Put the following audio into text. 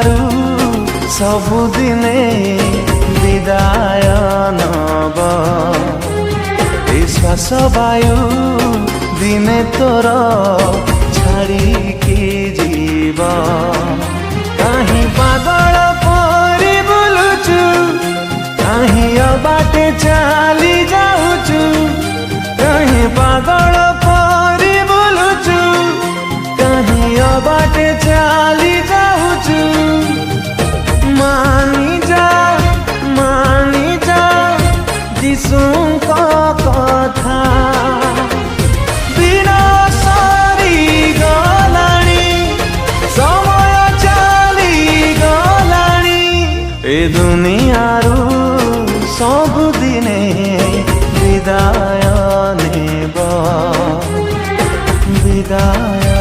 दुनियारू सबुदिने विदाय नब श्वास वायु दिने तोर छाड़िकी जीव कहीं पागल परी बुलुचु कहीं बाटे चली जाऊचु कहीं पागल परी बुलुचु कहीं बाटे चली जाऊचु मानी जा जिसुको कथा बिना सरी गलानी समय चली गलानी ए दुनियारू सबुदिने विदाय नेब विदाय